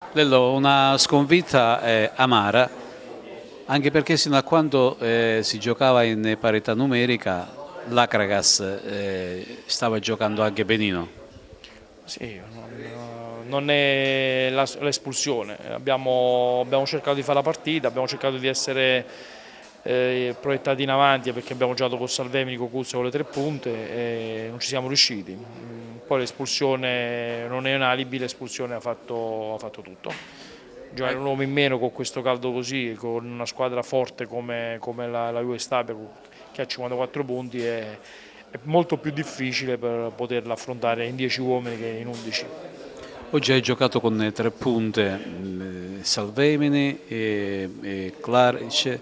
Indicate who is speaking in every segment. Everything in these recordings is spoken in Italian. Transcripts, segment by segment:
Speaker 1: Lello, una sconfitta amara, anche perché sino a quando si giocava in parità numerica, l'Acragas stava giocando anche benino.
Speaker 2: Sì, non è l'espulsione, abbiamo cercato di fare la partita, abbiamo cercato di essere proiettati in avanti perché abbiamo giocato con Salvemini, con Cuzzo con le tre punte e non ci siamo riusciti. Poi l'espulsione non è un alibi, l'espulsione ha fatto tutto. Giocare un uomo in meno con questo caldo così, con una squadra forte come la Juve Stabia che ha 54 punti è molto più difficile per poterla affrontare in 10 uomini che in 11.
Speaker 1: Oggi hai giocato con tre punte, Salvemini, e Klaric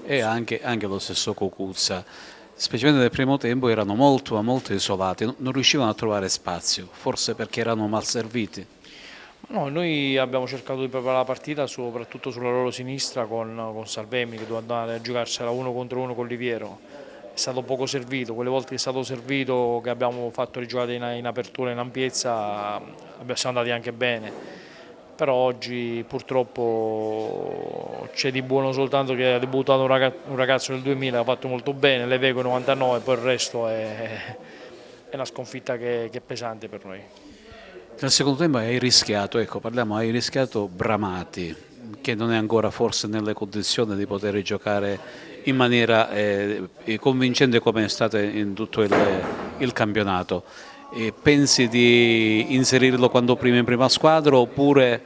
Speaker 1: e anche lo stesso Cocuzza. Specialmente nel primo tempo erano molto isolati, non riuscivano a trovare spazio, forse perché erano mal serviti.
Speaker 2: No, noi abbiamo cercato di preparare la partita soprattutto sulla loro sinistra con Salvemini che doveva andare a giocarsela uno contro uno con Liviero. È stato poco servito, quelle volte che è stato servito che abbiamo fatto le giocate in apertura in ampiezza siamo andati anche bene, però oggi purtroppo c'è di buono soltanto che ha debuttato un ragazzo del 2000, ha fatto molto bene, l'Eveco 99, poi il resto è una sconfitta che è pesante per noi.
Speaker 1: Nel secondo tempo hai rischiato, ecco, hai rischiato Bramati, che non è ancora forse nelle condizioni di poter giocare in maniera convincente come è stato in tutto il campionato. E pensi di inserirlo quando prima in prima squadra oppure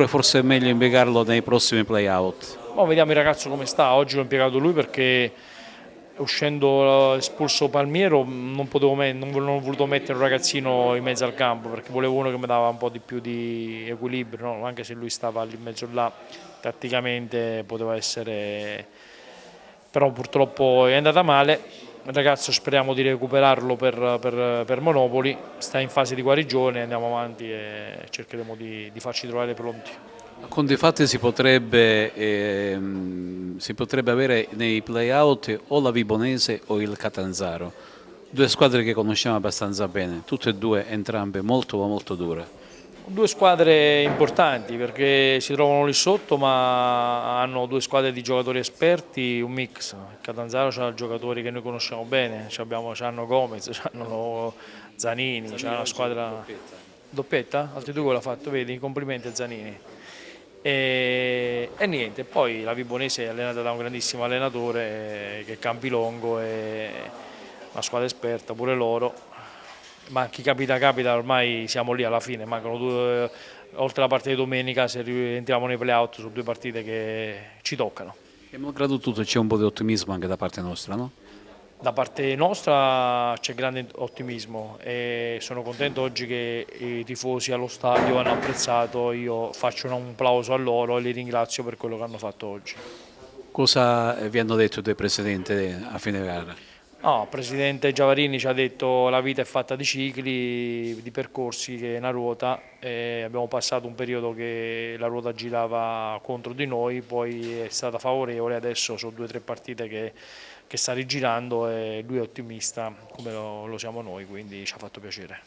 Speaker 1: forse è meglio impiegarlo nei prossimi play-out?
Speaker 2: Ora vediamo il ragazzo come sta, oggi l'ho impiegato lui perché uscendo espulso Palmiero non ho voluto mettere un ragazzino in mezzo al campo perché volevo uno che mi dava un po' di più di equilibrio, no? Anche se lui stava lì in mezzo là, tatticamente poteva essere, però purtroppo è andata male. Il ragazzo speriamo di recuperarlo per Monopoli, sta in fase di guarigione, andiamo avanti e cercheremo di farci trovare pronti.
Speaker 1: Con dei fatti si potrebbe avere nei play-out o la Vibonese o il Catanzaro, due squadre che conosciamo abbastanza bene, tutte e due, entrambe molto dure.
Speaker 2: Due squadre importanti perché si trovano lì sotto ma hanno due squadre di giocatori esperti, un mix. Il Catanzaro ha giocatori che noi conosciamo bene, c'hanno Gomez, c'hanno Zanini, c'è una squadra doppietta, altri due gol ha fatto, vedi, complimenti a Zanini. E niente, poi la Vibonese è allenata da un grandissimo allenatore che è Campilongo, è una squadra esperta pure loro, ma chi capita capita, ormai siamo lì alla fine, mancano due, oltre la partita di domenica se entriamo nei play-out su due partite che ci toccano.
Speaker 1: E malgrado tutto c'è un po' di ottimismo anche da parte nostra, no?
Speaker 2: Da parte nostra c'è grande ottimismo e sono contento oggi che i tifosi allo stadio hanno apprezzato, io faccio un applauso a loro e li ringrazio per quello che hanno fatto oggi.
Speaker 1: Cosa vi hanno detto i due presidenti a fine gara?
Speaker 2: No, il presidente Giavarini ci ha detto che la vita è fatta di cicli, di percorsi che è una ruota e abbiamo passato un periodo che la ruota girava contro di noi, poi è stata favorevole, adesso sono 2 o 3 partite che sta rigirando e lui è ottimista come lo siamo noi, quindi ci ha fatto piacere.